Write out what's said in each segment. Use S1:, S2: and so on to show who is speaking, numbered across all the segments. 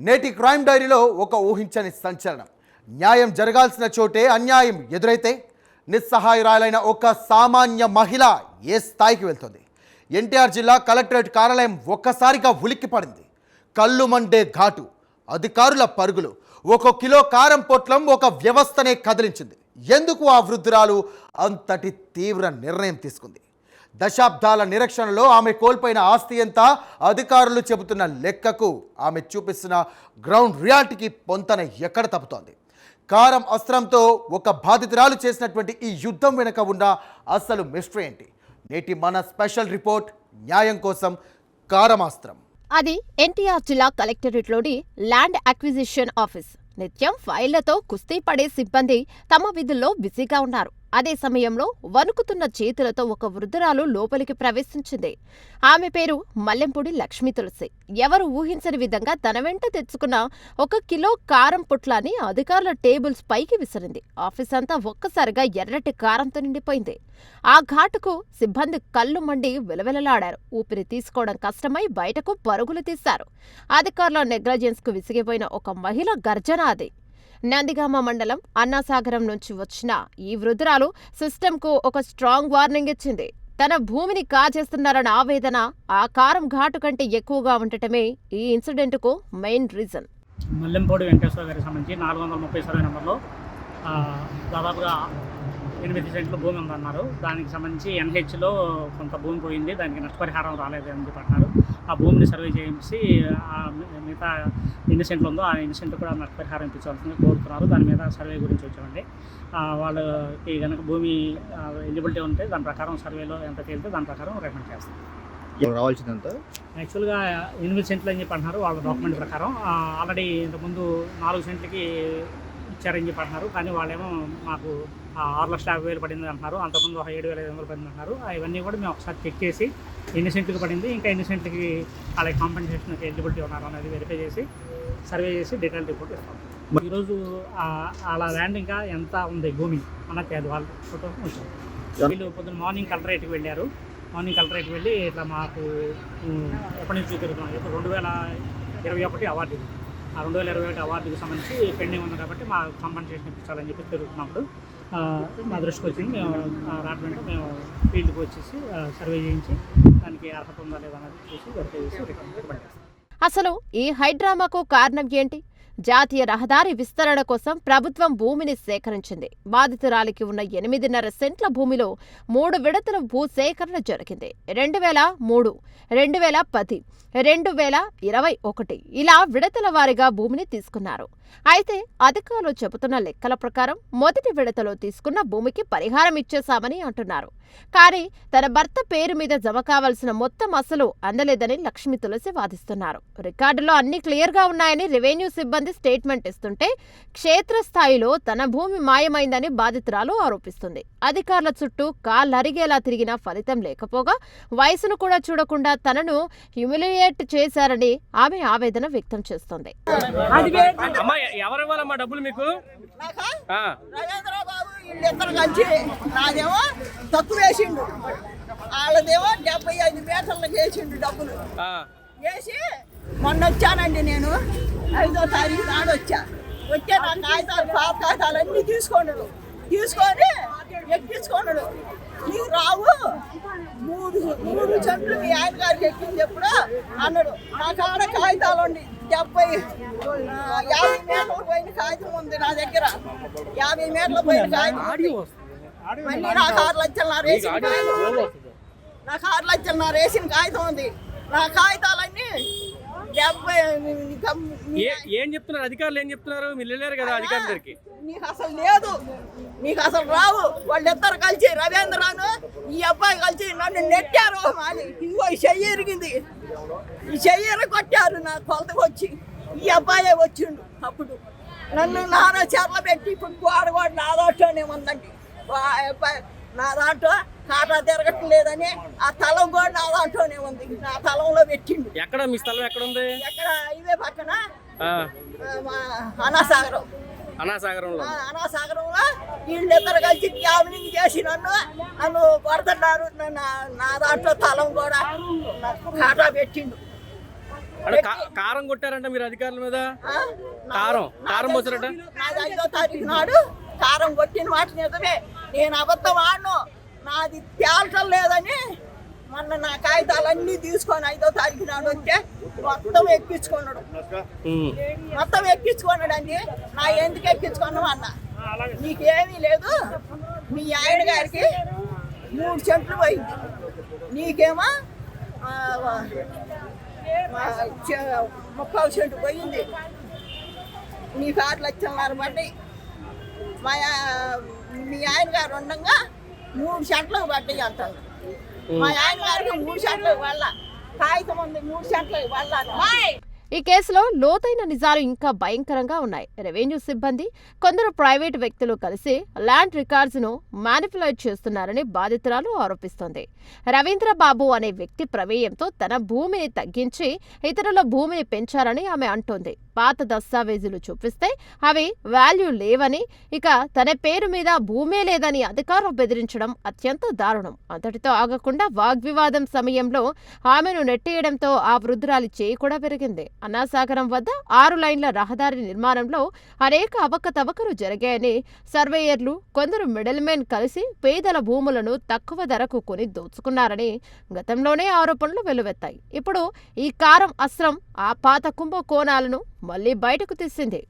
S1: నేటి క్రైమ్ డైరీలో ఒక ఊహించని సంచలనం. న్యాయం జరగాల్సిన చోటే అన్యాయం ఎదురైతే నిస్సహాయురాలైన ఒక సామాన్య మహిళ ఏ స్థాయికి వెళ్తుంది? ఎన్టీఆర్ జిల్లా కలెక్టరేట్ కార్యాలయం ఒక్కసారిగా ఉలిక్కిపడింది. కళ్ళు మండే ఘాటు, అధికారుల పరుగులు, 1 కిలో కారం పొట్లం ఒక వ్యవస్థనే కదిలించింది. ఎందుకు ఆ వృద్ధురాలు అంతటి తీవ్ర నిర్ణయం తీసుకుంది? దశాబ్దాల నిరీక్షణలో ఆమె కోల్పోయిన ఆస్తి ఎంత? అధికారులు చెబుతున్న లెక్కకు ఆమె చూపిస్తున్న గ్రౌండ్ రియాలిటీకి పొంతన ఎక్కడ తప్పుతోంది? కారం అస్త్రంతో ఒక బాధితురాలు చేసినటువంటి ఈ యుద్ధం వెనుక ఉన్న అసలు మిస్టరీ ఏంటి? నేటి మన స్పెషల్ రిపోర్ట్ న్యాయం కోసం కారమాస్త్రం.
S2: అది ఎన్టీఆర్ జిల్లా కలెక్టరేట్లోని ల్యాండ్ అక్విజిషన్ ఆఫీస్. నిత్యం ఫైళ్లతో కుస్తీ పడే సిబ్బంది తమ విధుల్లో బిజీగా ఉన్నారు. అదే సమయంలో వణుకుతున్న చేతులతో ఒక వృద్ధురాలు లోపలికి ప్రవేశించింది. ఆమె పేరు మల్లెంపూడి లక్ష్మీ తులసి. ఎవరు ఊహించని విధంగా తన వెంట తెచ్చుకున్న 1 కిలో కారం పొట్లాన్ని అధికారుల టేబుల్స్ పైకి విసిరింది. ఆఫీస్ అంతా ఒక్కసారిగా ఎర్రటి కారంతో నిండిపోయింది. ఆ ఘాటుకు సిబ్బంది కళ్ళు మండి విలవిలలాడారు. ఊపిరి తీసుకోవడం కష్టమై బయటకు పరుగులు తీశారు. అధికారుల నెగ్లిజెన్స్ కు విసిగిపోయిన ఒక మహిళ గర్జన అది. నందిగామ మండలం అన్నాసాగరం నుంచి వచ్చిన ఈ వృద్ధురాలు సిస్టంకు ఒక స్ట్రాంగ్ వార్నింగ్ ఇచ్చింది. తన భూమిని కాజేస్తున్నారన్న ఆవేదన ఆ కారం ఘాటు కంటే ఎక్కువగా ఉండటమే ఈ ఇన్సిడెంట్కు మెయిన్ రీజన్.
S3: మల్లెంపూడి వెంకటేశ్వర గారికి సంబంధించి 430 సర్వే నెంబర్లో దాదాపుగా 8 సెంట్లు భూమి ఉందన్నారు. దానికి సంబంధించి ఎన్హెచ్లో కొంత భూమి పోయింది, దానికి నష్టపరిహారం రాలేదు అని చెప్పి అంటున్నారు. ఆ భూమిని సర్వే చేయించి మిగతా ఎన్ని సెంట్లు ఉందో ఆ ఎన్ని సెంట్లు కూడా నష్టపరిహారం ఇప్పించాల్సింది కోరుతున్నారు. దాని మీద సర్వే గురించి వచ్చామండి. వాళ్ళకి కనుక భూమి ఎలిజిబిలిటీ ఉంటే దాని ప్రకారం సర్వేలో ఎంత తేలితే దాని ప్రకారం రికమెండ్ చేస్తాం.
S4: రావాల్సిందంత
S3: యాక్చువల్గా 8 సెంట్లు అని చెప్పి అంటున్నారు వాళ్ళ డాక్యుమెంట్ ప్రకారం. ఆల్రెడీ ఇంతకుముందు 4 సెంట్లకి ఇచ్చారని చెప్పి అంటున్నారు. కానీ వాళ్ళేమో మాకు 6,50,000 పడింది అంటున్నారు. అంతకుముందు 7,500 పడింది అంటున్నారు. ఇవన్నీ కూడా మేము ఒకసారి చెక్ చేసి ఎన్ని సెంట్లకి పడింది, ఇంకా ఎన్ని సెంట్లకి వాళ్ళకి కాంపెన్సేషన్కి ఎలిజిబిలిటీ ఉన్నారు అనేది వెరిఫై చేసి సర్వే చేసి డీటెయిల్ రిపోర్ట్ ఇస్తాం. ఈరోజు అలా ల్యాండ్ ఇంకా ఎంత ఉంది భూమి మనకి అది వాళ్ళ ఫోటో వచ్చాం. వీళ్ళు పొద్దున్న మార్నింగ్ కలెక్టరేట్కి వెళ్ళారు. మార్నింగ్ కలెక్టరేట్కి వెళ్ళి ఇట్లా మాకు ఎప్పటి నుంచి తిరుగుతున్నాం, ఇప్పుడు 2021 అవార్డు, ఆ 2021 అవార్డుకి సంబంధించి పెండింగ్ ఉంది కాబట్టి మా కాంపెన్సేషన్ ఇప్పించాలని చెప్పి తిరుగుతున్నప్పుడు మా దృష్టికి వచ్చింది. మేము రావడంతో మేము ఫీల్డ్కి వచ్చేసి సర్వే చేయించి దానికి అర్హత ఉందా లేదా అనేది చూసి వెరిఫై చేసి రికమెండ్ చేస్తాం.
S2: అసలు ఈ హైడ్రామాకు కారణం ఏంటి? జాతీయ రహదారి విస్తరణ కోసం ప్రభుత్వం భూమిని సేకరించింది. బాధితురాలికి ఉన్న 8.5 సెంట్ల భూమిలో 3 విడతల భూసేకరణ జరిగింది. 2003, 2010, 2021 ఇలా విడతల వారీగా భూమిని తీసుకున్నారు. అయితే అధికారులు చెబుతున్న లెక్కల ప్రకారం మొదటి విడతలో తీసుకున్న భూమికి పరిహారం ఇచ్చేశామని అంటున్నారు. కానీ తన భర్త పేరు మీద జమ కావాల్సిన మొత్తం అసలు అందలేదని లక్ష్మీ తులసి వాదిస్తున్నారు. రికార్డులో అన్ని క్లియర్గా ఉన్నాయని రెవెన్యూ సిబ్బంది స్టేట్మెంట్ ఇస్తుంటే క్షేత్రస్థాయిలో తన భూమి మాయమైందని బాధితురాలు ఆరోపిస్తుంది. అధికారుల చుట్టూ కాళ్ళరిగేలా తిరిగినా ఫలితం లేకపోగా వయసును కూడా చూడకుండా తనను హ్యూమిలియేట్ చేశారని ఆమె ఆవేదన వ్యక్తం చేస్తోంది.
S5: ఎవరివ్వాలమ్మా డబ్బులు మీకు?
S6: వీళ్ళిద్దరు కలిసి నాదేమో తక్కువ వేసిండు, వాళ్ళదేమో 75 మీటర్లకు వేసిండు డబ్బులు వేసి మొన్న వచ్చానండి. నేను 5వ తారీఖు నాడు వచ్చే నా కాగితాలు పాత కాగితాలన్నీ తీసుకున్నాడు, తీసుకొని ఎక్కించుకున్నాడు. నీకు రావు 3 సెంట్లు మీ ఆయన గారికి ఎక్కింది ఎప్పుడు అన్నాడు. నా కాడ కాగితాలు ఉండి 50 మీటర్లు పోయిన కాగితం ఉంది నా దగ్గర. 50 మీటర్లు పోయిన కాగితం మళ్ళీ నాకు 6,00,000 వేసిన కాగితం ఉంది. నా కాగితాలన్నీ 70.
S5: ఏం చెప్తున్నారు అధికారులు? ఏం చెప్తున్నారు? మీరు వెళ్ళారు కదా అధికారుల దగ్గరికి.
S6: నీకు అసలు లేదు, నీకు అసలు రావు. వాళ్ళిద్దరు కలిసి రవీంద్రను ఈ అబ్బాయి కలిసి నన్ను నెట్టారు. మాది ఇదిగో ఈ చెయ్యి ఇరిగింది, ఈ చెయ్యి కొట్టారు నా కొలతకు వచ్చి. ఈ అబ్బాయే వచ్చిండు. అప్పుడు నన్ను నానా చెర్ల పెట్టి ఇప్పుడు గోడ నా దాంట్లోనే ఉందండి. అబ్బాయి నా దాంట్లో కాటా తిరగట్లేదని ఆ తలం కూడా నా దాంట్లోనే ఉంది. నా తలంలో పెట్టిండు.
S5: ఎక్కడ మీ స్థలం ఎక్కడ ఉంది?
S6: ఎక్కడ ఇవే పక్కన అనాసాగరం. అనాసాగరంలో వీళ్ళిద్దరు కలిసి క్యాబినింగ్ చేసి నన్ను కొడుతున్నారు. నా దాంట్లో తలం కూడా కాటా పెట్టిండు.
S5: అంటే కారం కొట్టారంట మీరు అధికారుల మీద. కారం పోసారట.
S6: నాది 5వ తారీఖు నాడు కారం కొట్టిన మాట నిజమే. నేను అబద్ధం ఆడను. నాది తేల్చం లేదని మొన్న నా కాగితాలన్నీ తీసుకొని 5వ తారీఖు నాడు వచ్చే మొత్తం ఎక్కించుకున్నాడు అండి. నా ఎందుకు ఎక్కించుకున్నావు అన్న, నీకేమీ లేదు, మీ ఆయన గారికి 3 సెంట్లు పోయింది, నీకేమో 30 సెంటు పోయింది, నీకు 6 లక్షలన్నర పడ్డాయి, మీ ఆయన గారు ఉండగా 3 సెంట్లకు పడ్డాయి అంటారు. మా ఆయన గారికి 3 సెంట్లకు వాళ్ళ కాగితం ఉంది, 3 సెంట్లకు వాళ్ళ.
S2: ఈ కేసులో లోతైన నిజాలు ఇంకా భయంకరంగా ఉన్నాయి. రెవెన్యూ సిబ్బంది, కొందరు ప్రైవేటు వ్యక్తులు కలిసి ల్యాండ్ రికార్డ్స్ ను మ్యానిపులేట్ చేస్తున్నారని బాధితురాలు ఆరోపిస్తోంది. రవీంద్రబాబు అనే వ్యక్తి ప్రమేయంతో తన భూమిని తగ్గించి ఇతరుల భూమిని పెంచారని ఆమె అంటోంది. పాత దస్తావేజులు చూపిస్తే అవి వాల్యూ లేవని, ఇక తన పేరు మీద భూమే లేదని అధికారులు బెదిరించడం అత్యంత దారుణం. అంతటితో ఆగకుండా వాగ్వివాదం సమయంలో ఆమెను నెట్టేయడంతో ఆ వృద్ధురాలి చేయి కూడా పెరిగింది. అన్నాసాగరం వద్ద 6 లైన్ల రహదారి నిర్మాణంలో అనేక అవకతవకలు జరిగాయని సర్వేయర్లు, కొందరు మిడిల్మెన్ కలిసి పేదల భూములను తక్కువ ధరకు కొని దోచుకున్నారని గతంలోనే ఆరోపణలు వెల్లువెత్తాయి. ఇప్పుడు ఈ కారం అస్త్రం ఆ పాత కుంభకోణాలను మళ్లీ బయటకు తీసింది.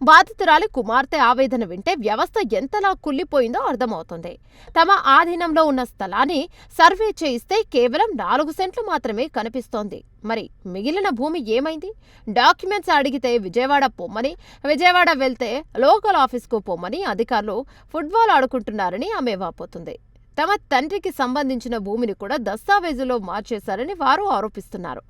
S2: బాధితురాలి కుమార్తె ఆవేదన వింటే వ్యవస్థ ఎంతలా కుళ్లిపోయిందో అర్థమవుతుంది. తమ ఆధీనంలో ఉన్న స్థలాన్ని సర్వే చేయిస్తే కేవలం 4 సెంట్లు మాత్రమే కనిపిస్తోంది. మరి మిగిలిన భూమి ఏమైంది? డాక్యుమెంట్స్ అడిగితే విజయవాడ పొమ్మని, విజయవాడ వెళ్తే లోకల్ ఆఫీస్కు పొమ్మని అధికారులు ఫుట్బాల్ ఆడుకుంటున్నారని ఆమె వాపోతుంది. తమ తండ్రికి సంబంధించిన భూమిని కూడా దస్తావేజులో మార్చేశారని వారు ఆరోపిస్తున్నారు.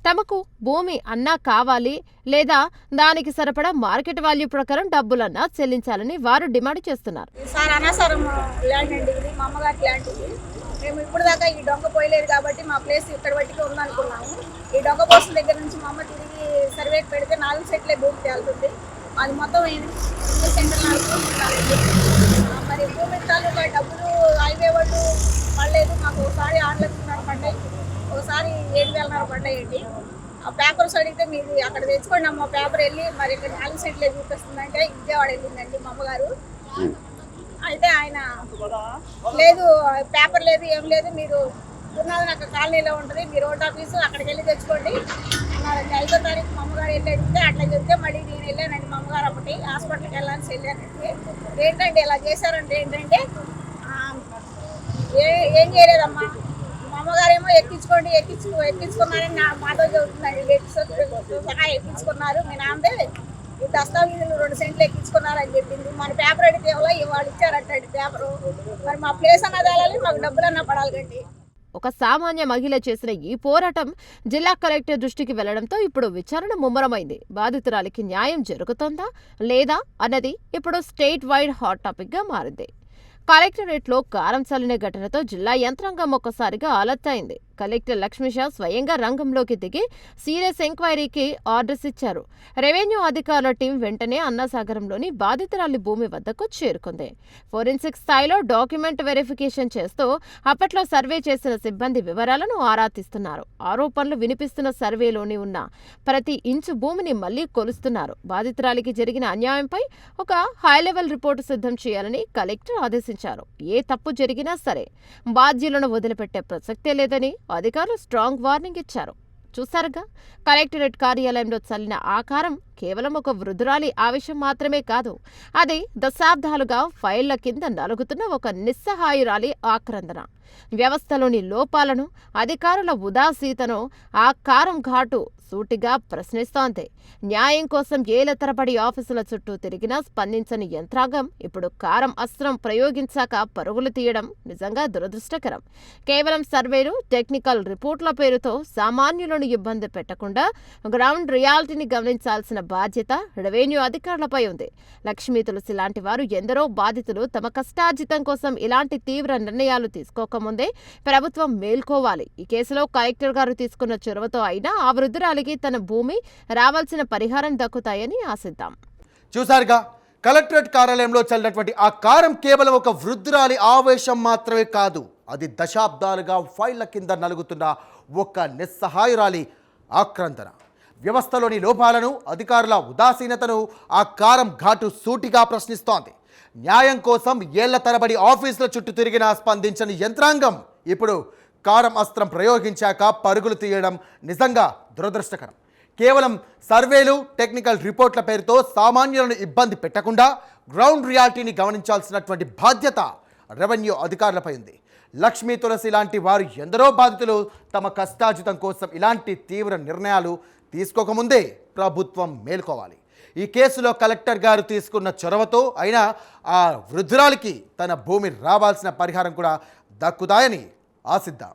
S2: తమకు భూమి అన్నా కావాలి, లేదా దానికి సరిపడా మార్కెట్ వాల్యూ ప్రకారం డబ్బులన్నా చెల్లించాలని వారు డిమాండ్ చేస్తున్నారు.
S4: సార్ అనవసరం ల్యాండ్ అండి ఇది, మా అమ్మగారి ల్యాండ్ ఇది. మేము ఇప్పుడు దాకా ఈ డొంక పోయలేదు కాబట్టి మా ప్లేస్ ఇక్కడ బట్టికి ఉందనుకున్నాము. ఈ డొంక పోసిన దగ్గర నుంచి మా అమ్మ తిరిగి సర్వేకి పెడితే 4 సెంట్లే భూమి తేలుతుంది. అది మొత్తం 8 సెంట్లు 4 మరి భూమి తాలూకా డబ్బులు హైవే వాళ్ళు పడలేదు. మాకు ఒకసారి 6 లక్షలన్నర పడ్డాయి, ఒకసారి 7,000 పడ్డాయండి. ఆ పేపర్స్ అడిగితే మీరు అక్కడ తెచ్చుకోండి అమ్మ పేపర్ వెళ్ళి, మరి ఇక్కడ 4 సెంట్లే చూపిస్తుందంటే విజయవాడ వెళ్ళిందండి మా అమ్మగారు. అయితే ఆయన లేదు, పేపర్ లేదు, ఏం లేదు, మీరు ఉన్నది నాకు కాలనీలో ఉంటుంది, మీరు రోడ్ ఆఫీసు అక్కడికి వెళ్ళి తెచ్చుకోండి అన్నారండి. 5వ తారీఖు మా అమ్మగారు వెళ్ళి అడిగితే అట్లా చెప్తే మళ్ళీ నేను వెళ్ళానండి. మా అమ్మగారు అప్పటి హాస్పిటల్కి వెళ్ళాలని వెళ్ళానండి. ఏంటంటే ఇలా చేశారంటే ఏంటంటే ఏం చేయలేదమ్మా, మా అమ్మగారేమో ఎక్కించుకున్నారని మాతో చెబుతుందండి. సహా ఎక్కించుకున్నారు, మీ నాన్నదే ఈ దస్తావేజులు 2 సెంట్లు ఎక్కించుకున్నారని చెప్పింది. మన పేపర్ అడిగితే వాళ్ళు ఇచ్చారంటండి పేపరు. మరి మా ప్లేస్ అన్నది వెళ్ళాలి, మాకు డబ్బులన్నా పడాలి కండి.
S2: ఒక సామాన్య మహిళ చేసిన ఈ పోరాటం జిల్లా కలెక్టర్ దృష్టికి వెళ్లడంతో ఇప్పుడు విచారణ ముమ్మరమైంది. బాధితురాలికి న్యాయం జరుగుతోందా లేదా అన్నది ఇప్పుడు స్టేట్ వైడ్ హాట్ టాపిక్ గా మారింది. కలెక్టరేట్లో కారం చల్లిన ఘటనతో జిల్లా యంత్రాంగం ఒక్కసారిగా అలర్ట్ అయింది. కలెక్టర్ లక్ష్మీషా స్వయంగా రంగంలోకి దిగి సీరియస్ ఎంక్వైరీకి ఆర్డర్స్ ఇచ్చారు. రెవెన్యూ అధికారుల టీం వెంటనే అన్నాసాగరంలోని బాధితురాలి భూమి వద్దకు చేరుకుంది. ఫోరెన్సిక్ స్థాయిలో డాక్యుమెంట్ వెరిఫికేషన్ చేస్తూ అప్పట్లో సర్వే చేసిన సిబ్బంది వివరాలను ఆరా తీస్తున్నారు. ఆరోపణలు వినిపిస్తున్న సర్వేలోని ఉన్న ప్రతి ఇంచు భూమిని మళ్లీ కొలుస్తున్నారు. బాధితురాలికి జరిగిన అన్యాయంపై ఒక హైలెవెల్ రిపోర్టు సిద్ధం చేయాలని కలెక్టర్ ఆదేశించారు. ఏ తప్పు జరిగినా సరే బాధ్యులను వదిలిపెట్టే ప్రసక్తే లేదని అధికారులు స్ట్రాంగ్ వార్నింగ్ ఇచ్చారు. చూశారుగా, కలెక్టరేట్ కార్యాలయంలో చల్లిన ఆకారం కేవలం ఒక వృద్ధురాలి ఆవేశం మాత్రమే కాదు, అది దశాబ్దాలుగా ఫైళ్ల కింద నలుగుతున్న ఒక నిస్సహాయురాలి ఆక్రందన. వ్యవస్థలోని లోపాలను, అధికారుల ఉదాసీతను ఆ కారం ఘాటు సూటిగా ప్రశ్నిస్తోంది. న్యాయం కోసం ఏళ్ల తరబడి ఆఫీసుల చుట్టూ తిరిగినా స్పందించని యంత్రాంగం ఇప్పుడు కారం అస్త్రం ప్రయోగించాక పరుగులు తీయడం నిజంగా దురదృష్టకరం. కేవలం సర్వేలు, టెక్నికల్ రిపోర్ట్ల పేరుతో సామాన్యులను ఇబ్బంది పెట్టకుండా గ్రౌండ్ రియాలిటీని గమనించాల్సిన బాధ్యత రెవెన్యూ అధికారులపై ఉంది. లక్ష్మీ తులసి లాంటి వారు ఎందరో బాధితులు తమ కష్టార్జితం కోసం ఇలాంటి తీవ్ర నిర్ణయాలు తీసుకోకముందే ప్రభుత్వం మేల్కోవాలి. ఈ కేసులో కలెక్టర్ గారు తీసుకున్న చొరవతో అయినా ఆ వృద్ధురాలికి తన భూమి, రావాల్సిన పరిహారం దక్కుతాయని ఆశిద్దాం.
S1: చూసారుగా, కలెక్టరేట్ కార్యాలయంలో చల్లినటువంటి ఆ కారం కేవలం ఒక వృద్ధురాలి ఆవేశం మాత్రమే కాదు, అది దశాబ్దాలుగా ఫైళ్ల కింద నలుగుతున్న ఒక నిస్సహాయురాలి ఆక్రందన. వ్యవస్థలోని లోపాలను, అధికారుల ఉదాసీనతను ఆ కారం ఘాటు సూటిగా ప్రశ్నిస్తోంది. న్యాయం కోసం ఏళ్ల తరబడి ఆఫీసుల చుట్టూ తిరిగినా స్పందించని యంత్రాంగం ఇప్పుడు కారం అస్త్రం ప్రయోగించాక పరుగులు తీయడం నిజంగా దురదృష్టకరం. కేవలం సర్వేలు, టెక్నికల్ రిపోర్ట్ల పేరుతో సామాన్యులను ఇబ్బంది పెట్టకుండా గ్రౌండ్ రియాలిటీని గమనించాల్సినటువంటి బాధ్యత రెవెన్యూ అధికారులపై ఉంది. లక్ష్మీ తులసి లాంటి వారు ఎందరో బాధితులు తమ కష్టార్జితం కోసం ఇలాంటి తీవ్ర నిర్ణయాలు తీసుకోకముందే ప్రభుత్వం మేల్కోవాలి. ఈ కేసులో కలెక్టర్ గారు తీసుకున్న చొరవతో అయినా ఆ వృద్ధురాలికి తన భూమి రావాల్సిన పరిహారం కూడా దక్కుతాయని ఆశిద్దాం.